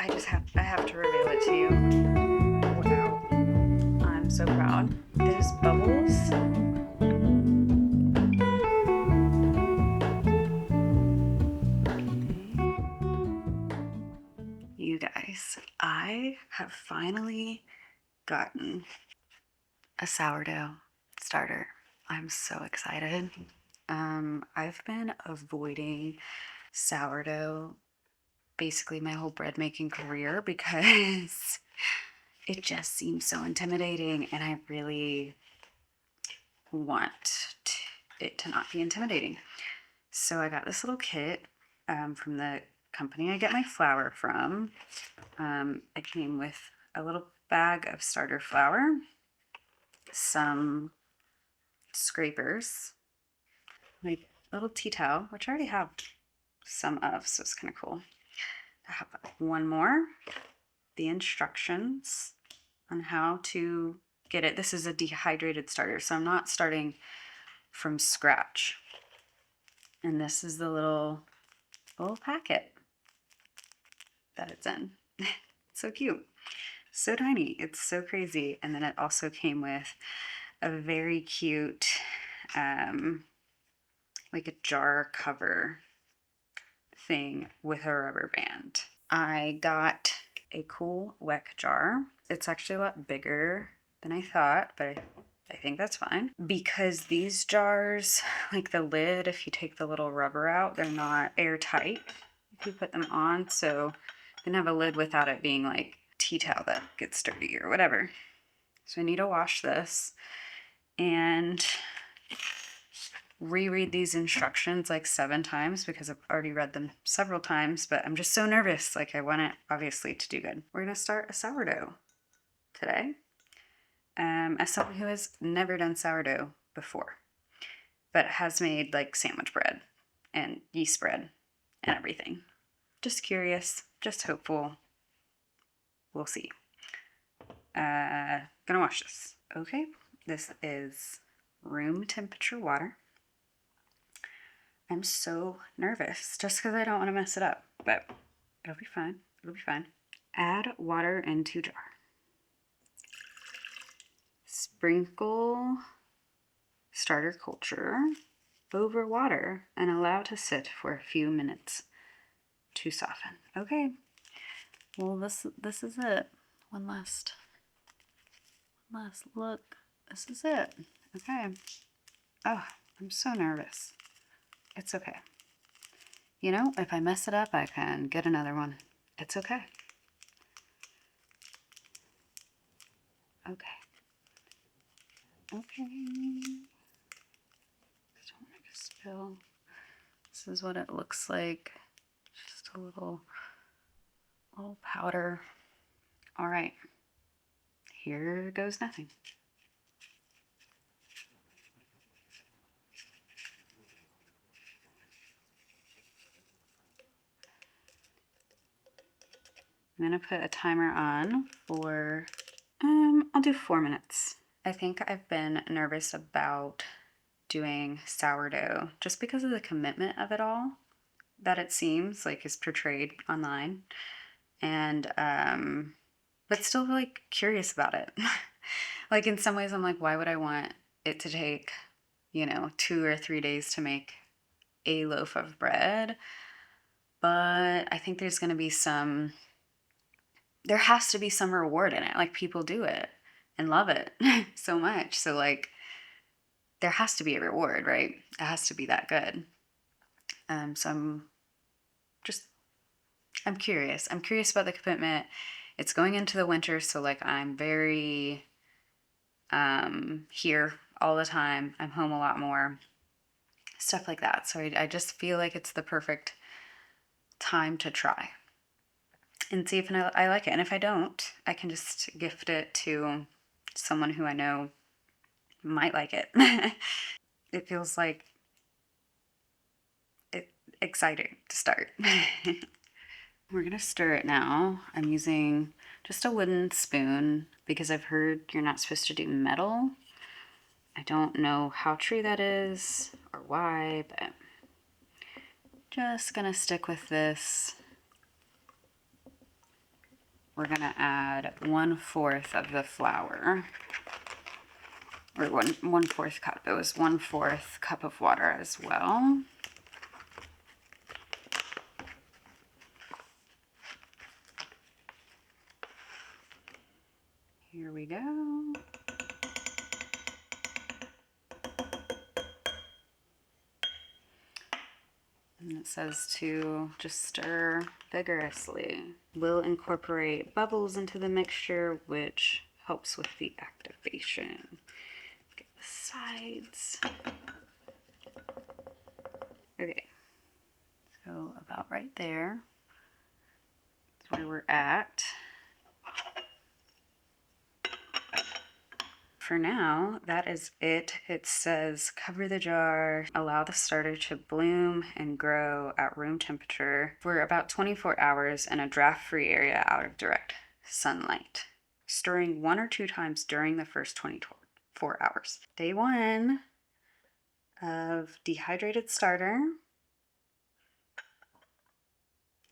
I have to reveal it to you. Wow. I'm so proud. There's bubbles. You guys, I have finally gotten a sourdough starter. I'm so excited. I've been avoiding sourdough basically my whole bread making career because it just seems so intimidating, and I really want it to not be intimidating. So I got this little kit from the company I get my flour from. It came with a little bag of starter flour, some scrapers, like a little tea towel, which I already have some of, so it's kind of cool. I have one more, the instructions on how to get it. This is a dehydrated starter, so I'm not starting from scratch. And this is the little packet that it's in. So cute. So tiny. It's so crazy. And then it also came with a very cute, like a jar cover thing with a rubber band. I got a cool weck jar. It's actually a lot bigger than I thought, but I think that's fine. Because these jars, like the lid, if you take the little rubber out, they're not airtight if you put them on. So you can have a lid without it being like tea towel that gets dirty or whatever. So I need to wash this and reread these instructions like 7 times because I've already read them several times, but I'm just so nervous. Like I want it obviously to do good. We're gonna start a sourdough today. As someone who has never done sourdough before, but has made like sandwich bread and yeast bread and everything. Just curious, just hopeful. We'll see. Gonna wash this. Okay, this is room temperature water. I'm so nervous just because I don't want to mess it up, but it'll be fine. It'll be fine. Add water into jar. Sprinkle starter culture over water and allow to sit for a few minutes to soften. Okay. Well, this is it. One last look. This is it. Okay. Oh, I'm so nervous. It's okay. You know, if I mess it up, I can get another one. It's okay. Okay. Okay. Just don't make a spill. This is what it looks like. Just a little powder. All right. Here goes nothing. I'm gonna put a timer on for, I'll do 4 minutes. I think I've been nervous about doing sourdough just because of the commitment of it all that it seems like is portrayed online. And, but still like curious about it. Like in some ways I'm like, why would I want it to take, 2 or 3 days to make a loaf of bread? But I think there's gonna be there has to be some reward in it. Like people do it and love it so much. So like there has to be a reward, right? It has to be that good. So I'm curious. I'm curious about the commitment. It's going into the winter, so like I'm very here all the time. I'm home a lot more. Stuff like that. So I just feel like it's the perfect time to try and see if I like it. And if I don't, I can just gift it to someone who I know might like it. It feels like exciting to start. We're gonna stir it now. I'm using just a wooden spoon because I've heard you're not supposed to do metal. I don't know how true that is or why, but just gonna stick with this. we're gonna add 1/4 of the flour, or 1/4 cup. It was 1/4 cup of water as well. Here we go. And it says to just stir vigorously. We'll incorporate bubbles into the mixture, which helps with the activation. Get the sides. Okay, so about right there is where we're at. For now, that is it. It says cover the jar, allow the starter to bloom and grow at room temperature for about 24 hours in a draft-free area out of direct sunlight, stirring 1 or 2 times during the first 24 hours. Day 1 of dehydrated starter.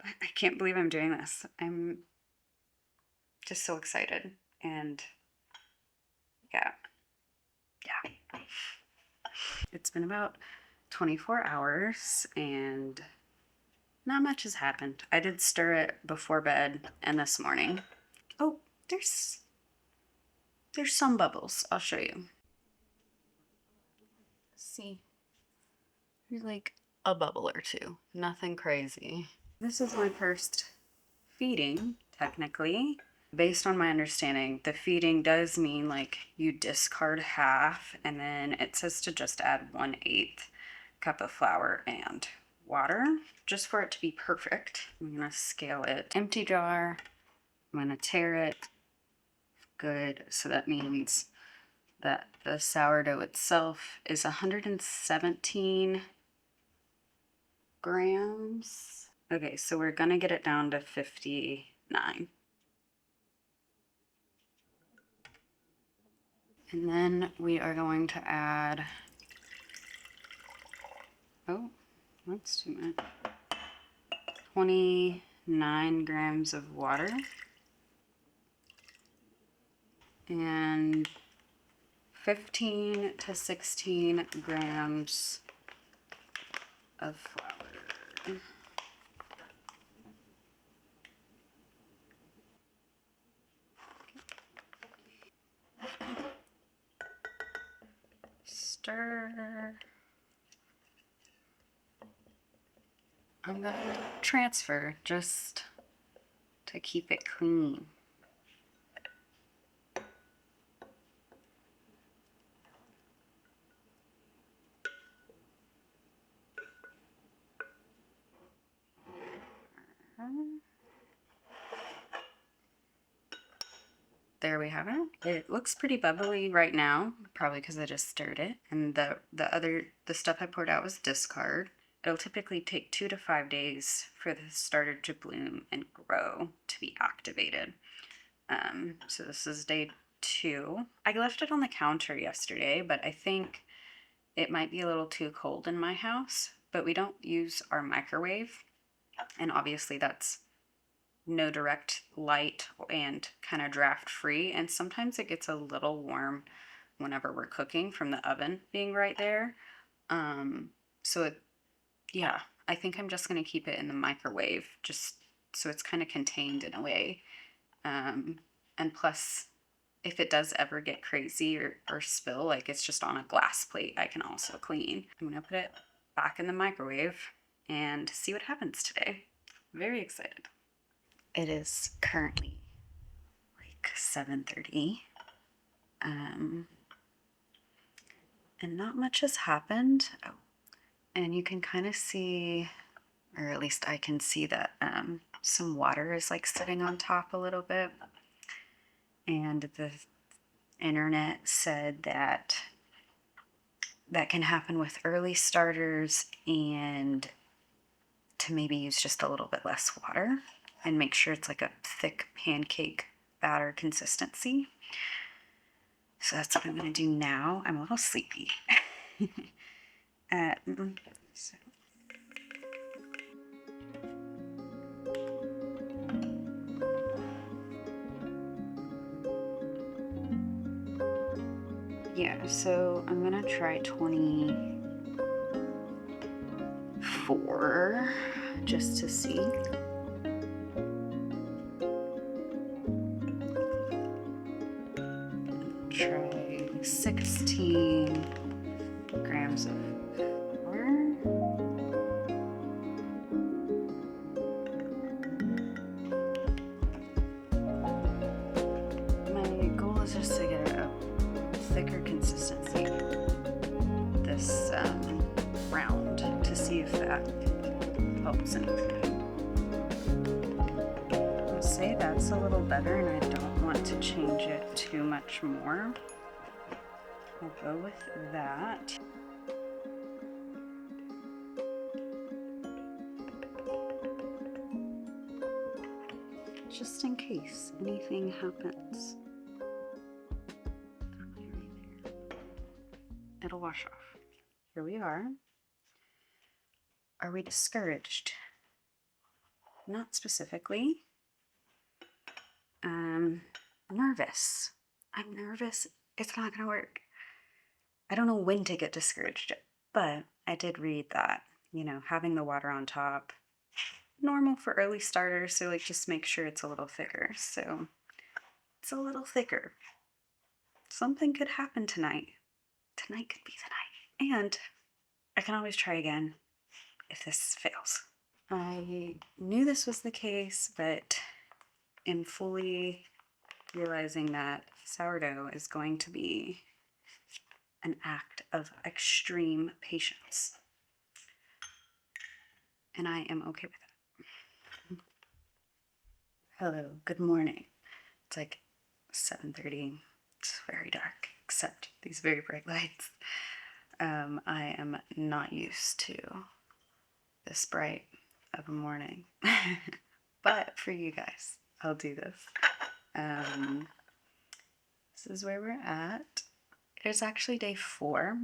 I can't believe I'm doing this. I'm just so excited, and yeah. It's been about 24 hours and not much has happened. I did stir it before bed and this morning. Oh, there's some bubbles. I'll show you. See, there's like a bubble or two. Nothing crazy. This is my first feeding, technically. Based on my understanding, the feeding does mean like you discard half, and then it says to just add 1/8 cup of flour and water, just for it to be perfect. I'm gonna scale it. Empty jar. I'm gonna tare it. Good. So that means that the sourdough itself is 117 grams. Okay, so we're gonna get it down to 59. And then we are going to add, oh, that's too much, 29 grams of water and 15 to 16 grams of flour. Stir. I'm going to transfer just to keep it clean. There we have it. It looks pretty bubbly right now, probably because I just stirred it. And the stuff I poured out was discard. It'll typically take 2 to 5 days for the starter to bloom and grow to be activated. So this is day 2. I left it on the counter yesterday, but I think it might be a little too cold in my house. But we don't use our microwave, and obviously that's no direct light and kind of draft free, and sometimes it gets a little warm whenever we're cooking from the oven being right there. Yeah, I think I'm just going to keep it in the microwave just so it's kind of contained in a way. And plus, if it does ever get crazy or spill, like it's just on a glass plate, I can also clean. I'm going to put it back in the microwave and see what happens today. Very excited. It is currently like 7:30. And not much has happened. Oh, and you can kind of see, or at least I can see that some water is like sitting on top a little bit. And the internet said that can happen with early starters, and to maybe use just a little bit less water and make sure it's like a thick pancake batter consistency. So that's what I'm going to do now. I'm a little sleepy. So. Yeah, so I'm gonna try 24 just to see. Try 16 grams of flour. My goal is just to get a thicker consistency this round to see if that helps anything. I'll say that's a little better, and I don't want to change it too much more. I'll go with that. Just in case anything happens. It'll wash off. Here we are. Are we discouraged? Not specifically. Nervous. I'm nervous. It's not gonna work. I don't know when to get discouraged, but I did read that, you know, having the water on top, normal for early starters, so like just make sure it's a little thicker. So it's a little thicker. Something could happen tonight. Tonight could be the night. And I can always try again if this fails. I knew this was the case, but am fully realizing that sourdough is going to be an act of extreme patience. And I am okay with that. Hello, good morning. It's like 7:30. It's very dark, except these very bright lights. I am not used to this bright of a morning. But for you guys, I'll do this. This is where we're at. It is actually day 4.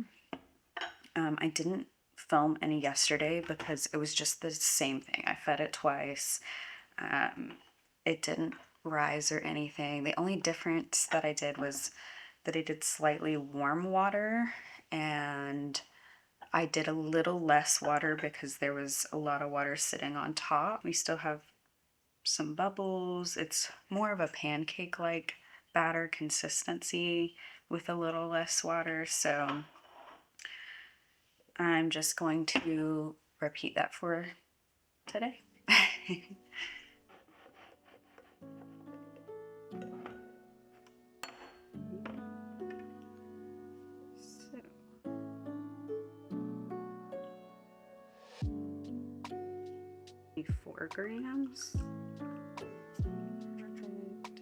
I didn't film any yesterday because it was just the same thing. I fed it twice. It didn't rise or anything. The only difference that I did was that I did slightly warm water, and I did a little less water because there was a lot of water sitting on top. We still have some bubbles. It's more of a pancake-like batter consistency with a little less water, so I'm just going to repeat that for today. So, 4 grams. Perfect.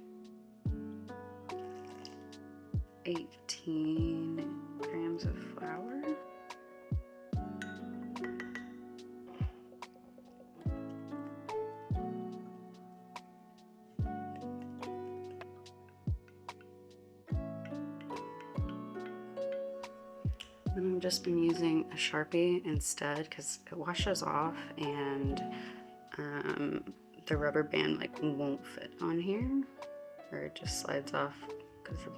18 grams of flour. And I've just been using a Sharpie instead because it washes off, and the rubber band like won't fit on here, or it just slides off because of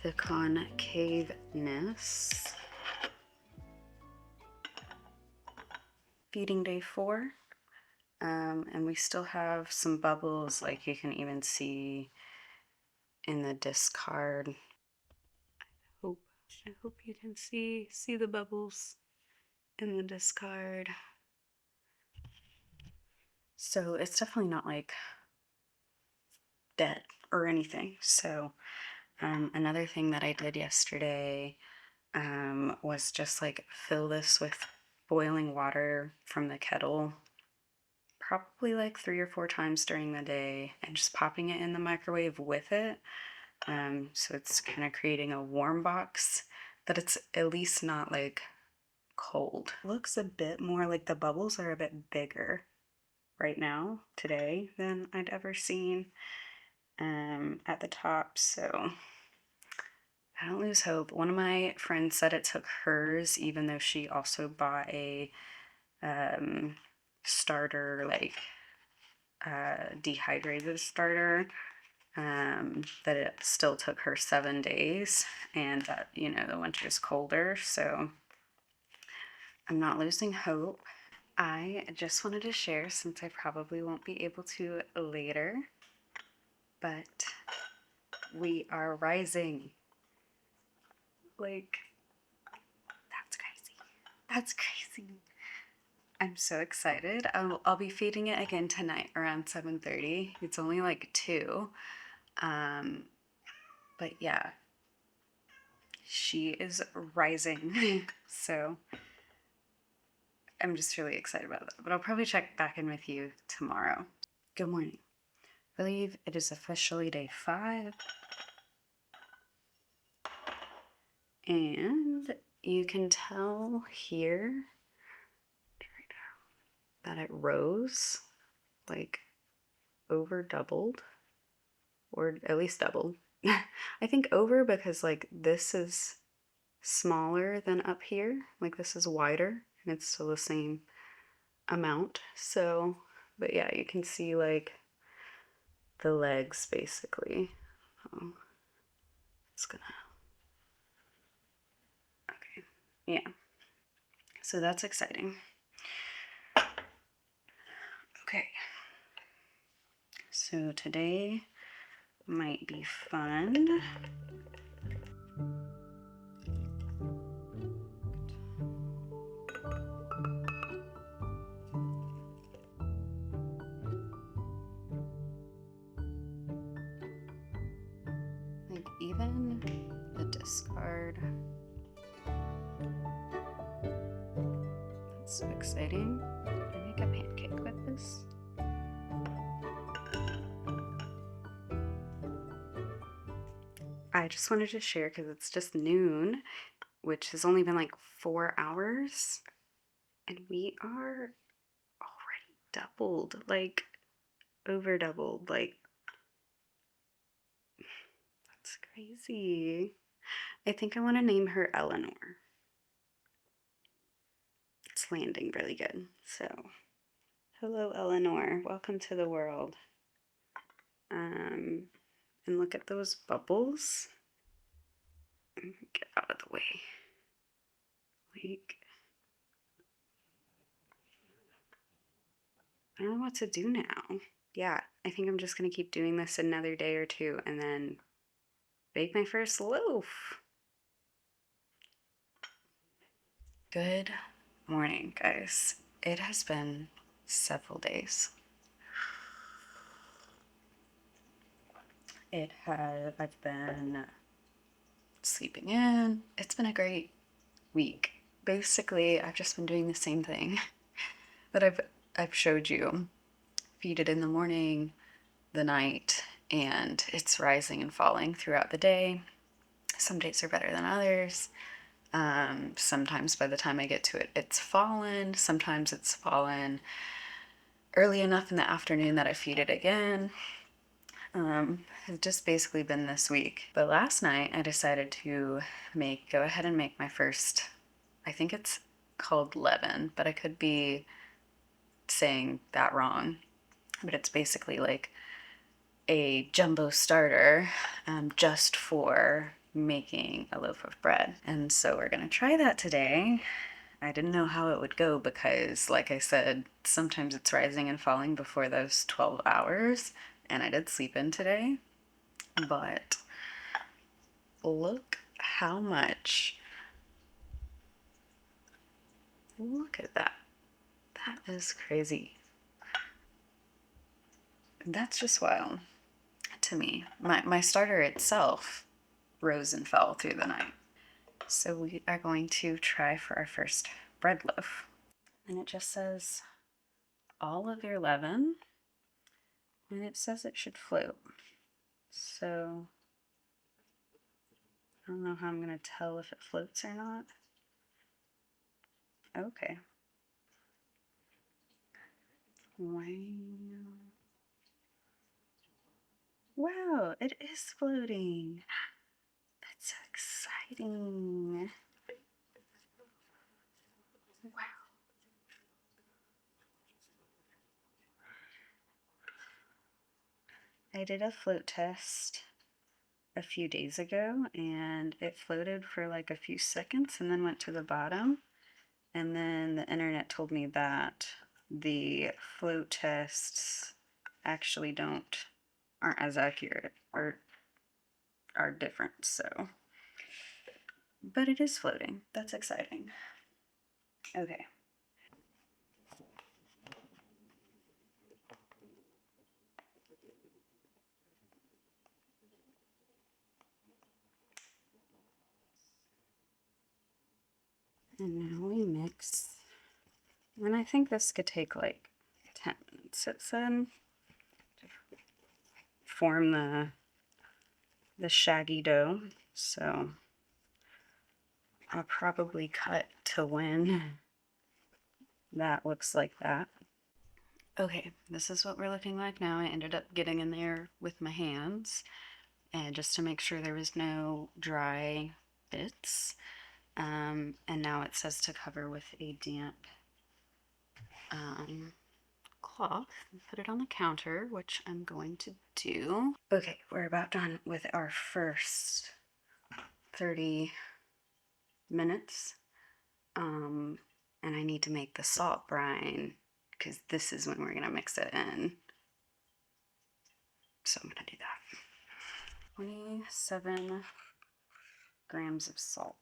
the concaveness. Feeding day 4, and we still have some bubbles, like you can even see in the discard. I hope you can see the bubbles in the discard. So it's definitely not like dead or anything. So another thing that I did yesterday was just like fill this with boiling water from the kettle, probably like 3 or 4 times during the day, and just popping it in the microwave with it. So it's kind of creating a warm box, but it's at least not like cold. It looks a bit more like the bubbles are a bit bigger right now today than I'd ever seen at the top. So I don't lose hope. One of my friends said it took hers, even though she also bought a starter, like dehydrated starter. that it still took her 7 days, and that, you know, the winter is colder, so I'm not losing hope. I just wanted to share, since I probably won't be able to later, but we are rising. Like, that's crazy. That's crazy. I'm so excited. I'll be feeding it again tonight around 7:30. It's only like 2. But yeah, she is rising. So I'm just really excited about that. But I'll probably check back in with you tomorrow. Good morning. I believe it is officially day 5. And you can tell here that it rose, like over doubled, or at least doubled. I think over because like this is smaller than up here, like this is wider and it's still the same amount. So, but yeah, you can see like the legs basically. Oh, it's gonna, okay, yeah. So that's exciting. Okay. So today might be fun. Like even the discard. That's so exciting. Can I make a pancake with this? I just wanted to share because it's just noon, which has only been like 4 hours, and we are already doubled, like over doubled. Like, that's crazy. I think I want to name her Eleanor. It's landing really good. So, hello, Eleanor. Welcome to the world. And look at those bubbles. Get out of the way. Like, I don't know what to do now. Yeah, I think I'm just gonna keep doing this another day or 2 and then bake my first loaf. Good morning, guys. It has been several days. I've been sleeping in. It's been a great week. Basically, I've just been doing the same thing that I've showed you. Feed it in the morning, the night, and it's rising and falling throughout the day. Some days are better than others. Sometimes by the time I get to it, it's fallen. Sometimes it's fallen early enough in the afternoon that I feed it again. It's just basically been this week. But last night I decided to go ahead and make my first, I think it's called leaven, but I could be saying that wrong. But it's basically like a jumbo starter, just for making a loaf of bread. And so we're gonna try that today. I didn't know how it would go because, like I said, sometimes it's rising and falling before those 12 hours, and I did sleep in today. But look how much. Look at that. That is crazy. That's just wild to me. My starter itself rose and fell through the night. So we are going to try for our first bread loaf. And it just says all of your leaven, and it says it should float. So I don't know how I'm going to tell if it floats or not. Okay. Wow. Wow, it is floating. That's so exciting. Wow. I I did a float test a few days ago and it floated for like a few seconds and then went to the bottom. And then the internet told me that the float tests actually aren't as accurate or are different. So, but it is floating. That's exciting. Okay. And now we mix. And I think this could take like 10 minutes, it said, to form the shaggy dough. So I'll probably cut to when that looks like that. Okay, this is what we're looking like now. I ended up getting in there with my hands and just to make sure there was no dry bits. And now it says to cover with a damp cloth and put it on the counter, which I'm going to do. Okay, we're about done with our first 30 minutes. And I need to make the salt brine because this is when we're gonna mix it in. So I'm gonna do that. 27 grams of salt.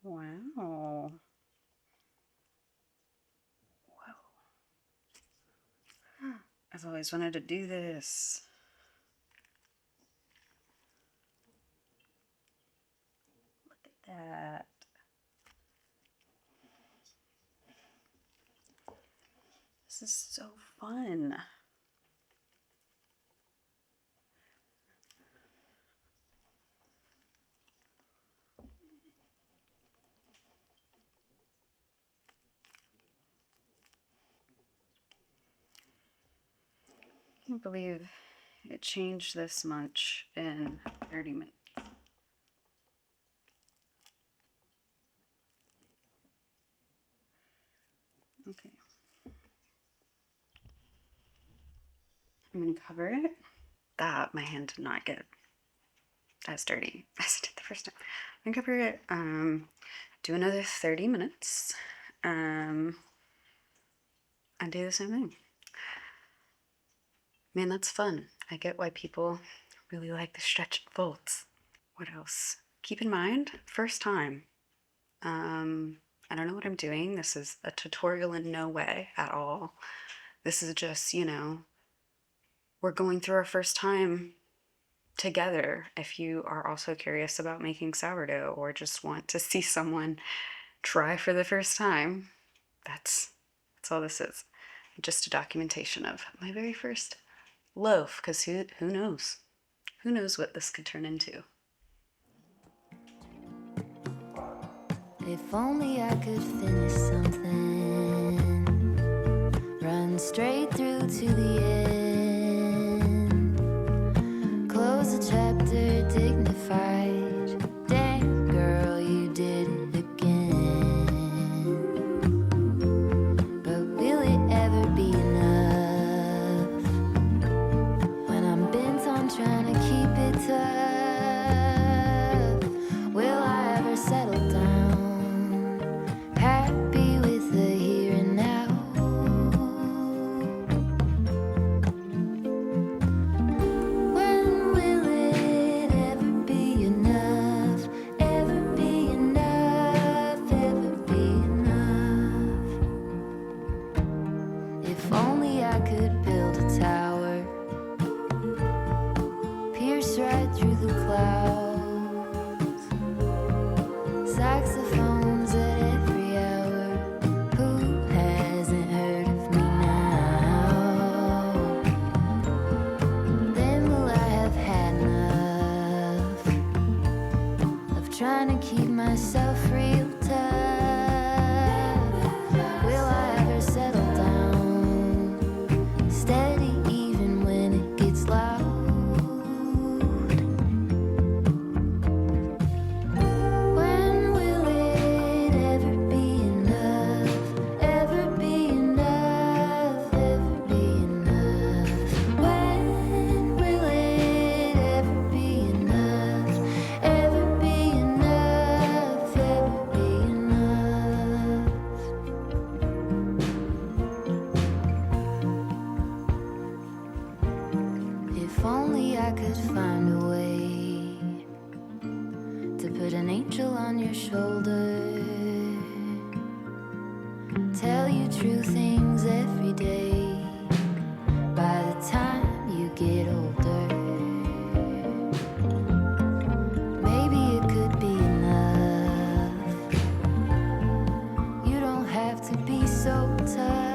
Wow. Whoa. I've always wanted to do this. Look at that. This is so fun. I can't believe it changed this much in 30 minutes. Okay. I'm gonna cover it. That my hand did not get as dirty as it did the first time. I'm gonna cover it, do another 30 minutes, and do the same thing. Man, that's fun. I get why people really like the stretch and folds. What else? Keep in mind, first time. I don't know what I'm doing. This is a tutorial in no way at all. This is just, we're going through our first time together. If you are also curious about making sourdough or just want to see someone try for the first time, that's all this is. Just a documentation of my very first loaf, because who knows? Who knows what this could turn into? If only I could finish something, run straight through to the end, close a chapter dignified. Damn girl, you did it again. But will it ever be enough when I'm bent on trying to keep it tough? Will I ever settle down, happy with the here and now? When will it ever be enough? Ever be enough? Ever be enough? If only I could build a tower, pierce right through the clouds, saxophones at every hour. Who hasn't heard of me now? Then will I have had enough of trying to keep myself real tough? Will I ever settle down, steady even when it gets loud? could find a way to put an angel on your shoulder, tell you true things every day. By the time you get older, maybe it could be enough. You don't have to be so tough.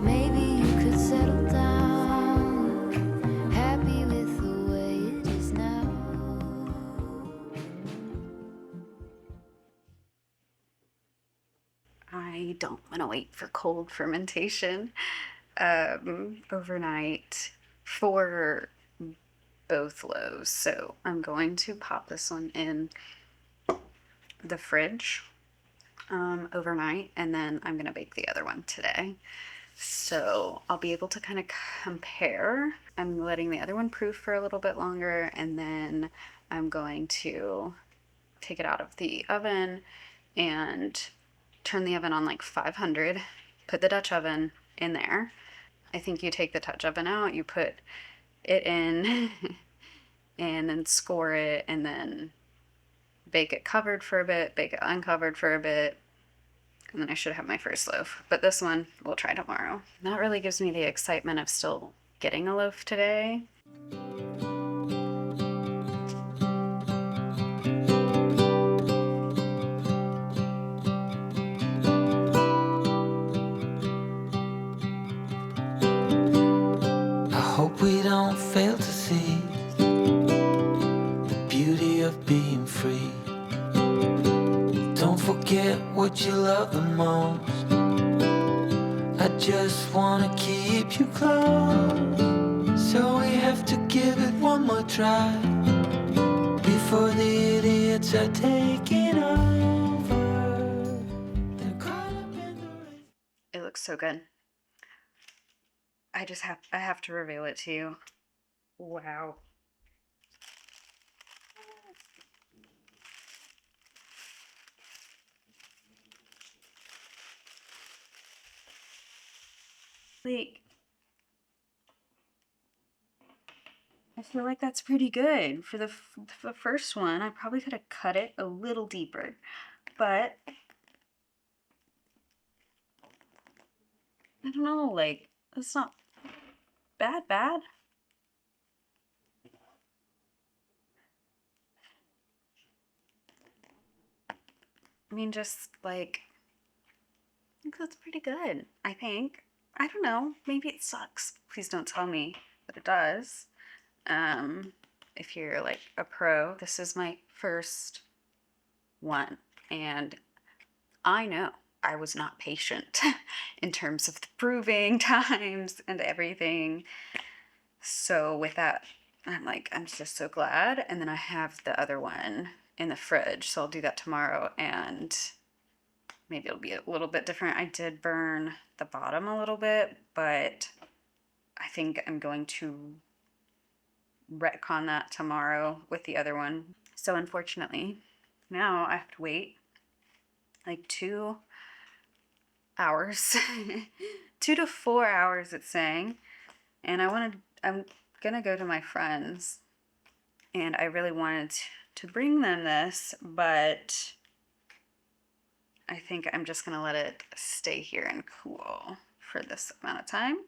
Maybe you could settle down, happy with the way it is now. I don't want to wait for cold fermentation overnight for both loaves. So I'm going to pop this one in the fridge overnight, and then I'm going to bake the other one today. So I'll be able to kind of compare. I'm letting the other one proof for a little bit longer, and then I'm going to take it out of the oven and turn the oven on like 500, put the Dutch oven in there. I think you take the Dutch oven out, you put it in and then score it, and then bake it covered for a bit, bake it uncovered for a bit, and then I should have my first loaf. But this one we'll try tomorrow. That really gives me the excitement of still getting a loaf today. I hope we don't fail to see the beauty of being free. Don't forget what you love the most. I just wanna keep you close, so we have to give it one more try before the idiots are taking over. They're caught up in the race. It looks so good. I have to reveal it to you. Wow. Like, I feel like that's pretty good. For the first one, I probably could have cut it a little deeper, but I don't know, like, it's not bad. I mean, just like, I think that's pretty good, I think. I don't know, maybe it sucks. Please don't tell me that it does. If you're like a pro, this is my first one, and I know I was not patient in terms of the proving times and everything. So with that, I'm like, I'm just so glad. And then I have the other one in the fridge, so I'll do that tomorrow, and maybe it'll be a little bit different. I did burn the bottom a little bit, but I think I'm going to retcon that tomorrow with the other one. So unfortunately, now I have to wait like 2 hours, 2 to 4 hours, it's saying. And I'm gonna go to my friends, and I really wanted to bring them this, but I think I'm just gonna let it stay here and cool for this amount of time.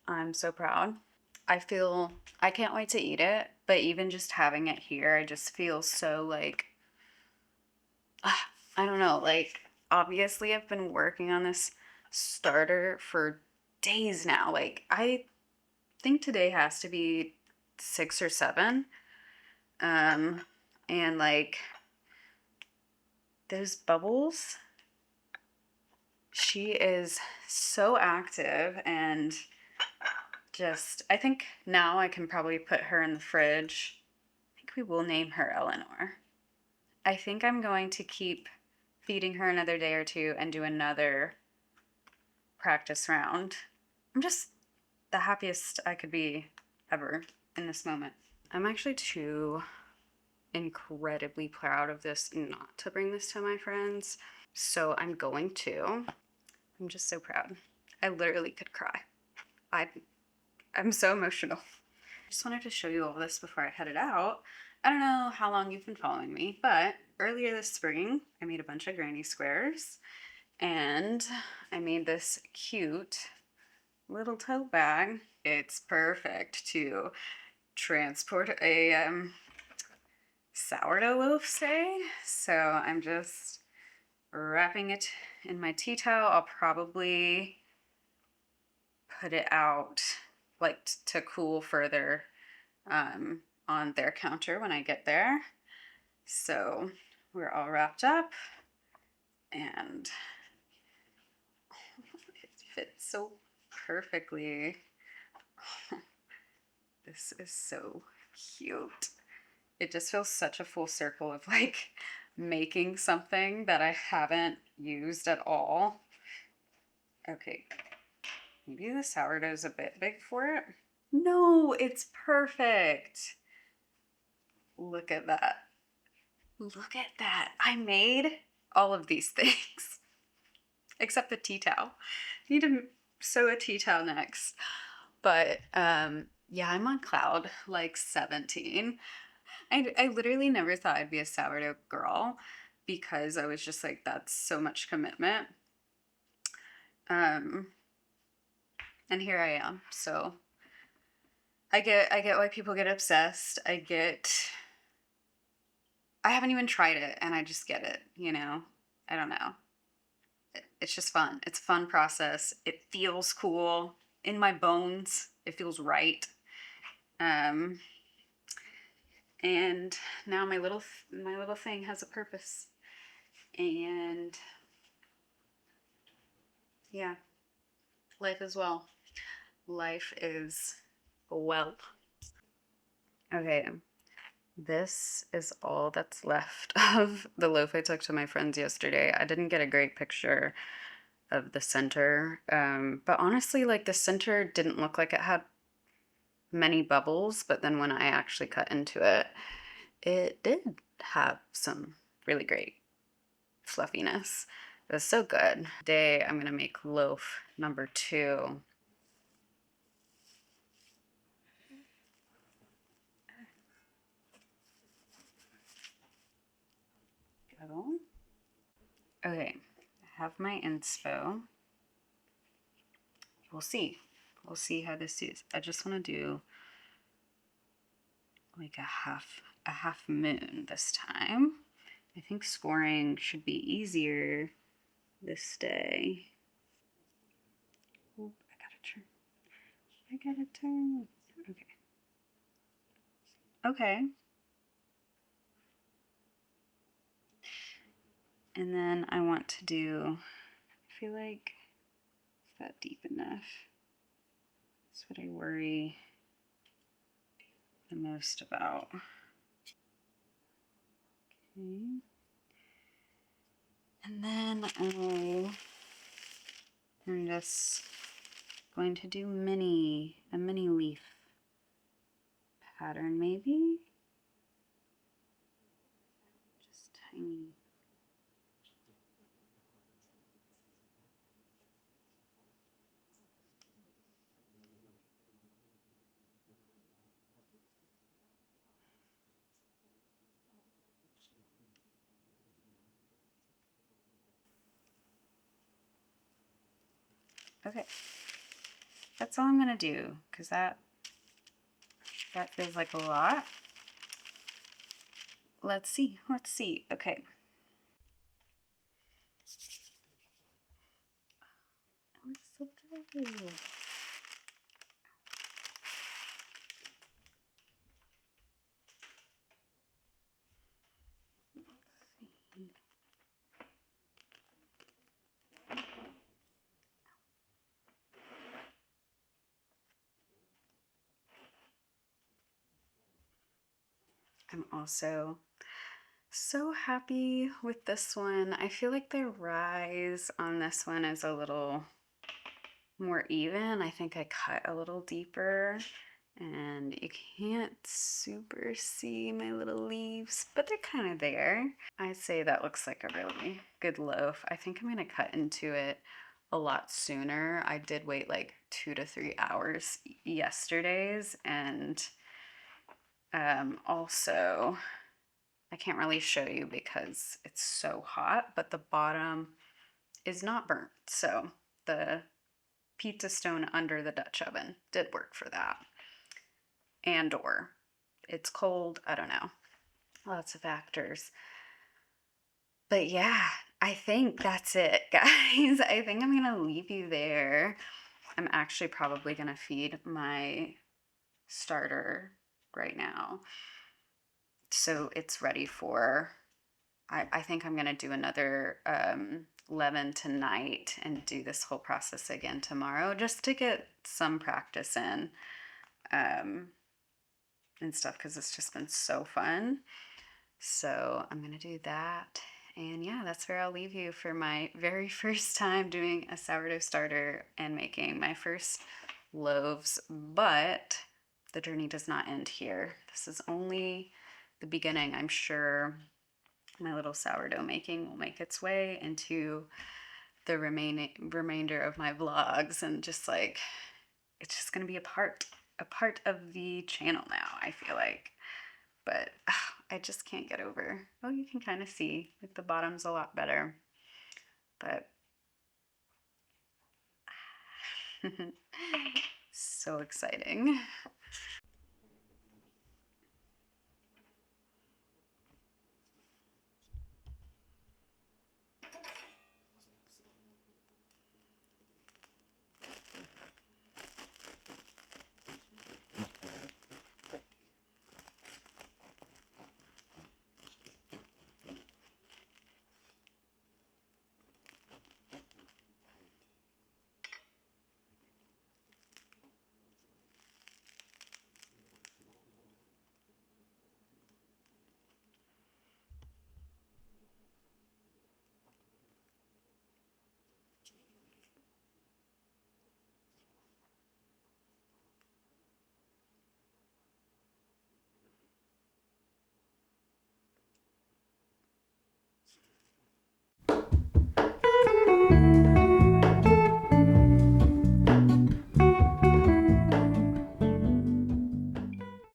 I'm so proud. I can't wait to eat it, but even just having it here, I just feel so like, I don't know, like, obviously I've been working on this starter for days now. Like, I think today has to be 6 or 7. And like, those bubbles, she is so active, and just, I think now I can probably put her in the fridge. I think we will name her Eleanor. I think I'm going to keep feeding her another day or two and do another practice round. I'm just the happiest I could be ever in this moment. I'm actually too incredibly proud of this not to bring this to my friends. So I'm going to. I'm just so proud. I literally could cry. I'm so emotional. Just wanted to show you all this before I headed out. I don't know how long you've been following me, but earlier this spring, I made a bunch of granny squares and I made this cute little tote bag. It's perfect to transport a sourdough loaf, say. So I'm just wrapping it in my tea towel. I'll probably put it out like to cool further on their counter when I get there. So we're all wrapped up and it fits so perfectly. This is so cute. It just feels such a full circle of like making something that I haven't used at all. Okay, maybe the sourdough's a bit big for it. No, it's perfect. Look at that. Look at that. I made all of these things except the tea towel. I need to sew a tea towel next. But yeah, I'm on cloud like 17. I literally never thought I'd be a sourdough girl because I was just like, that's so much commitment. And here I am. So I get why people get obsessed. I haven't even tried it and I just get it, you know? I don't know. It's just fun. It's a fun process. It feels cool in my bones. It feels right. And now my little thing has a purpose. And yeah, life is well. Life is well. Okay, this is all that's left of the loaf I took to my friends yesterday. I didn't get a great picture of the center, but honestly, like the center didn't look like it had many bubbles, but then when I actually cut into it, it did have some really great fluffiness. It was so good. Today I'm gonna make loaf number 2. Go. Okay, I have my inspo. We'll see. We'll see how this is. I just want to do like a half moon this time. I think scoring should be easier this day. Oop, I gotta turn. I gotta turn. Okay. Okay. And then I want to do, I feel like, is that deep enough? That's what I worry the most about. Okay. And then I'm just going to do a mini leaf pattern maybe. Just tiny. Okay. That's all I'm gonna do, because that feels like a lot. Let's see. Okay. Oh, it's so pretty. I'm also so happy with this one. I feel like the rise on this one is a little more even. I think I cut a little deeper and you can't super see my little leaves, but they're kind of there. I'd say that looks like a really good loaf. I think I'm gonna cut into it a lot sooner. I did wait like 2 to 3 hours yesterday's, and also I can't really show you because it's so hot, but the bottom is not burnt. So the pizza stone under the Dutch oven did work for that. And or it's cold, I don't know. Lots of factors. But yeah, I think that's it, guys. I think I'm gonna leave you there. I'm actually probably gonna feed my starter right now. So it's ready for, I think I'm gonna do another leaven tonight and do this whole process again tomorrow just to get some practice in and stuff, because it's just been so fun. So I'm gonna do that. And yeah, that's where I'll leave you for my very first time doing a sourdough starter and making my first loaves. But the journey does not end here. This is only the beginning. I'm sure my little sourdough making will make its way into the remainder of my vlogs, and just like, it's just gonna be a part of the channel now, I feel like. But I just can't get over. Oh, you can kind of see like the bottom's a lot better, but so exciting.